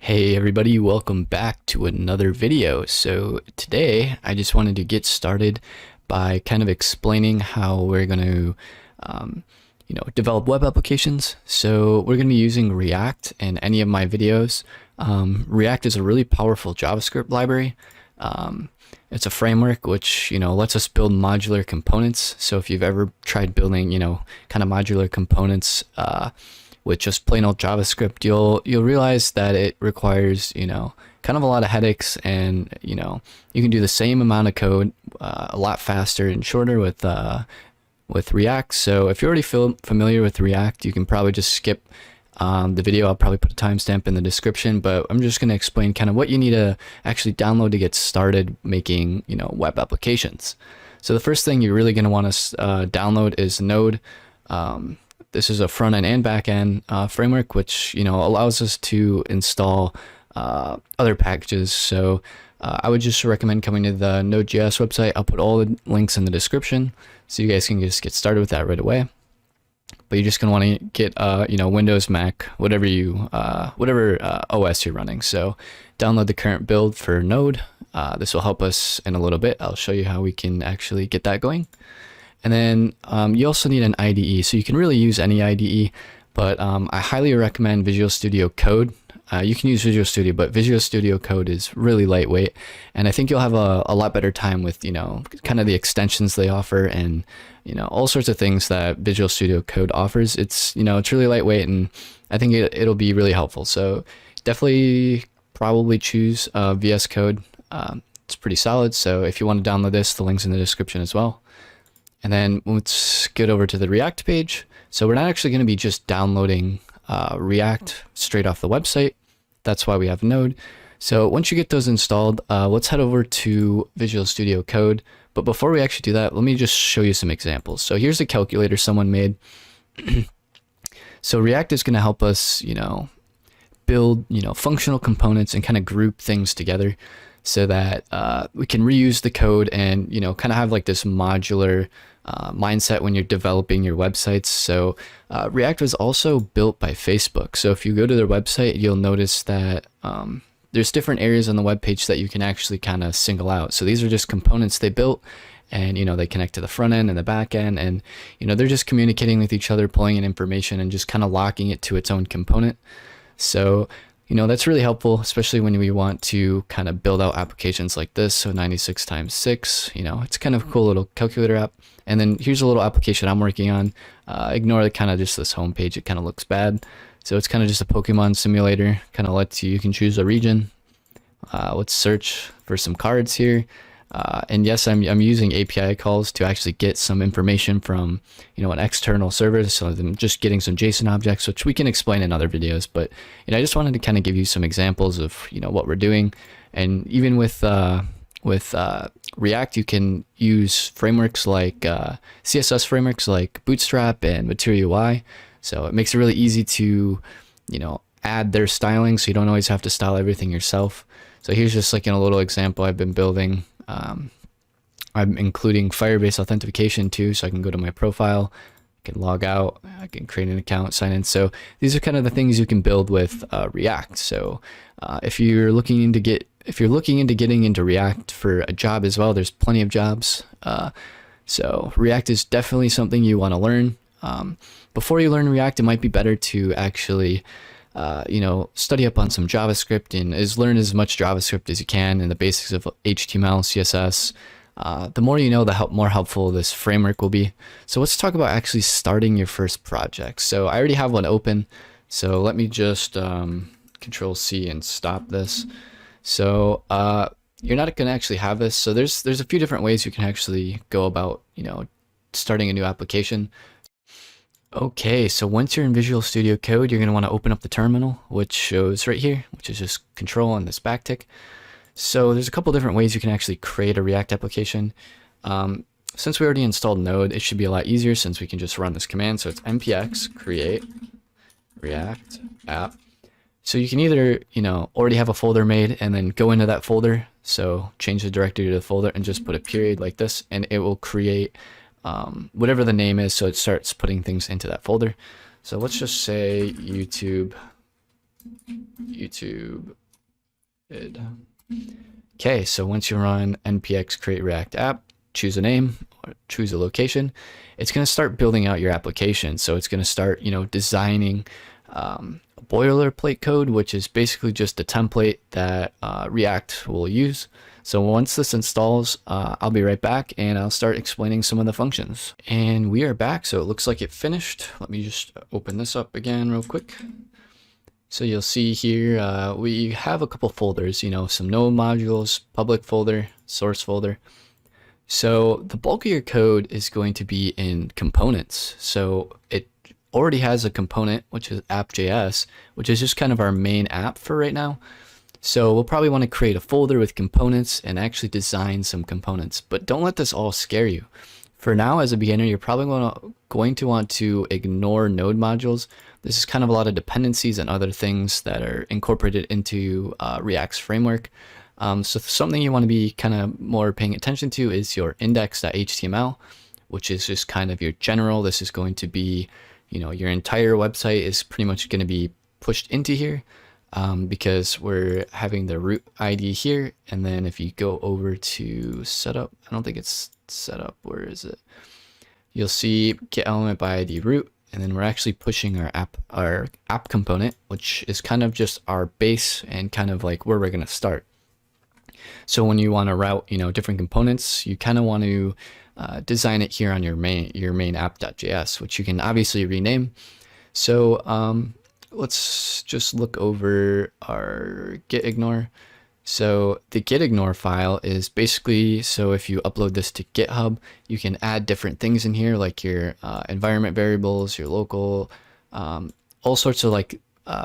Hey everybody, welcome back to another video. So today I just wanted to get started by kind of explaining how we're going to develop web applications. So we're going to be using React in any of my videos. React is a really powerful JavaScript library. It's a framework which lets us build modular components. So if you've ever tried building kind of modular components with just plain old JavaScript, you'll realize that it requires kind of a lot of headaches, and you can do the same amount of code a lot faster and shorter with React. So if you're already familiar with React, you can probably just skip the video. I'll probably put a timestamp in the description, but I'm just going to explain kind of what you need to actually download to get started making web applications. So the first thing you're really going to want to download is Node. This is a front-end and back-end framework, which allows us to install other packages. So I would just recommend coming to the Node.js website. I'll put all the links in the description, so you guys can just get started with that right away. But you're just gonna want to get Windows, Mac, whatever OS you're running. So download the current build for Node. This will help us in a little bit. I'll show you how we can actually get that going. And then you also need an IDE. So you can really use any IDE, but I highly recommend Visual Studio Code. You can use Visual Studio, but Visual Studio Code is really lightweight, and I think you'll have a lot better time with kind of the extensions they offer, and all sorts of things that Visual Studio Code offers. It's it's really lightweight, and I think it'll be really helpful. So definitely probably choose VS Code. It's pretty solid. So if you want to download this, the link's in the description as well. And then let's get over to the React page. So we're not actually going to be just downloading React straight off the website. That's why we have Node. So once you get those installed, let's head over to Visual Studio Code. But before we actually do that, let me just show you some examples. So here's a calculator someone made. So React is going to help us, build, functional components and kind of group things together, so that we can reuse the code and kind of have like this modular mindset when you're developing your websites. So React was also built by Facebook. So if you go to their website, you'll notice that there's different areas on the web page that you can actually kind of single out. So these are just components they built, and they connect to the front end and the back end, and they're just communicating with each other, pulling in information and just kind of locking it to its own component. So that's really helpful, especially when we want to kind of build out applications like this. So 96 times 6, it's kind of a cool little calculator app. And then here's a little application I'm working on. Ignore the kind of just this home page. It kind of looks bad. So it's kind of just a Pokemon simulator. Kind of lets you can choose a region. Let's search for some cards here. And yes, I'm using API calls to actually get some information from an external server. So I'm just getting some JSON objects, which we can explain in other videos. But I just wanted to kind of give you some examples of what we're doing. And even with React, you can use frameworks like CSS frameworks like Bootstrap and Material UI. So it makes it really easy to add their styling, so you don't always have to style everything yourself. So here's just like a little example I've been building. I'm including Firebase authentication too, so I can go to my profile, I can log out, I can create an account, sign in. So these are kind of the things you can build with React. So if you're looking into getting into React for a job as well, there's plenty of jobs. So React is definitely something you want to learn. Before you learn React, it might be better to actually study up on some JavaScript and learn as much JavaScript as you can and the basics of HTML, CSS. The more you know, the more helpful this framework will be. So let's talk about actually starting your first project. So I already have one open. So let me just Control C and stop this. So you're not going to actually have this. So there's a few different ways you can actually go about starting a new application. Okay, so once you're in Visual Studio Code, you're going to want to open up the terminal, which shows right here, which is just Control and this backtick. So there's a couple different ways you can actually create a React application. Since we already installed Node, it should be a lot easier since we can just run this command. So it's npx create React app. So you can either, already have a folder made and then go into that folder. So change the directory to the folder and just put a period like this, and it will create whatever the name is, so it starts putting things into that folder. So let's just say YouTube YouTube id. Okay, so once you run npx create react app, choose a name or choose a location, it's going to start building out your application. So it's going to start, designing a boilerplate code, which is basically just a template that React will use. So once this installs, I'll be right back and I'll start explaining some of the functions. And we are back, so it looks like it finished. Let me just open this up again real quick. So you'll see here, we have a couple folders, some node modules, public folder, source folder. So the bulk of your code is going to be in components. So it already has a component, which is app.js, which is just kind of our main app for right now. So we'll probably want to create a folder with components and actually design some components, but don't let this all scare you. For now, as a beginner, you're probably going to want to ignore node modules. This is kind of a lot of dependencies and other things that are incorporated into React's framework. So something you want to be kind of more paying attention to is your index.html, which is just kind of your general. This is going to be, your entire website is pretty much going to be pushed into here. Because we're having the root ID here, and then if you go over to setup, I don't think it's setup, where is it? You'll see get element by ID root, and then we're actually pushing our app component, which is kind of just our base and kind of like where we're going to start. So when you want to route, different components, you kind of want to design it here on your main app.js, which you can obviously rename. So let's just look over our git ignore. So the git ignore file is basically, so if you upload this to GitHub, you can add different things in here, like your environment variables, your local, all sorts of like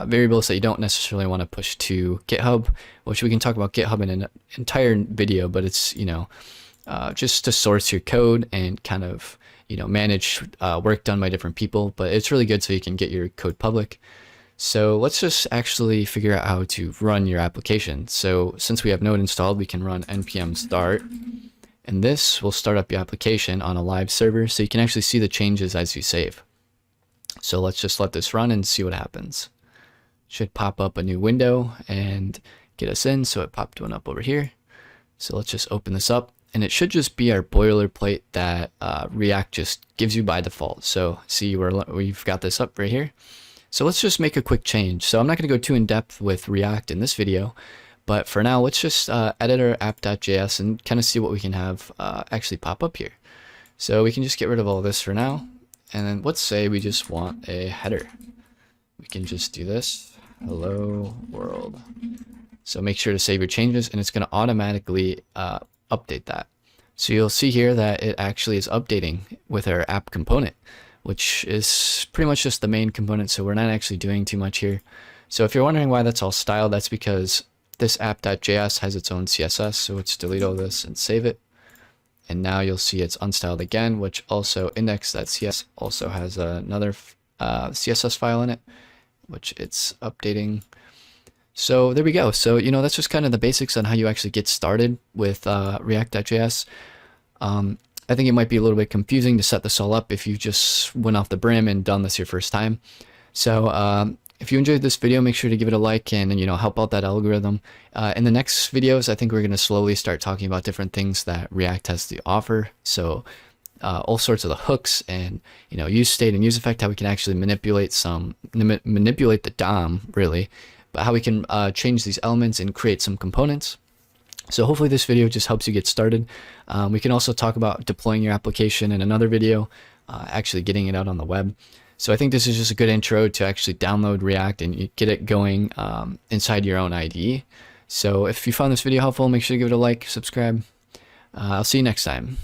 variables that you don't necessarily want to push to GitHub, which we can talk about GitHub in an entire video, but it's, just to source your code and kind of, manage work done by different people, but it's really good so you can get your code public. So let's just actually figure out how to run your application. So since we have Node installed, we can run npm start, and this will start up your application on a live server so you can actually see the changes as you save. So let's just let this run and see what happens. Should pop up a new window and get us in. So it popped one up over here. So let's just open this up, and it should just be our boilerplate that React just gives you by default. So see, we've got this up right here. So let's just make a quick change. So I'm not going to go too in depth with React in this video, but for now, let's just edit our app.js and kind of see what we can have actually pop up here. So we can just get rid of all this for now. And then let's say we just want a header. We can just do this, hello world. So make sure to save your changes, and it's going to automatically update that. So you'll see here that it actually is updating with our app component, which is pretty much just the main component, so we're not actually doing too much here. So if you're wondering why that's all styled, that's because this app.js has its own CSS, so let's delete all this and save it. And now you'll see it's unstyled again, which also index.cs also has another CSS file in it, which it's updating. So there we go. So, that's just kind of the basics on how you actually get started with React.js. I think it might be a little bit confusing to set this all up if you just went off the brim and done this your first time. So if you enjoyed this video, make sure to give it a like and help out that algorithm. In the next videos, I think we're going to slowly start talking about different things that React has to offer. So all sorts of the hooks and use state and use effect, how we can actually manipulate the DOM really, but how we can change these elements and create some components. So hopefully this video just helps you get started. We can also talk about deploying your application in another video, actually getting it out on the web. So I think this is just a good intro to actually download React and you get it going inside your own IDE. So if you found this video helpful, make sure to give it a like, subscribe. I'll see you next time.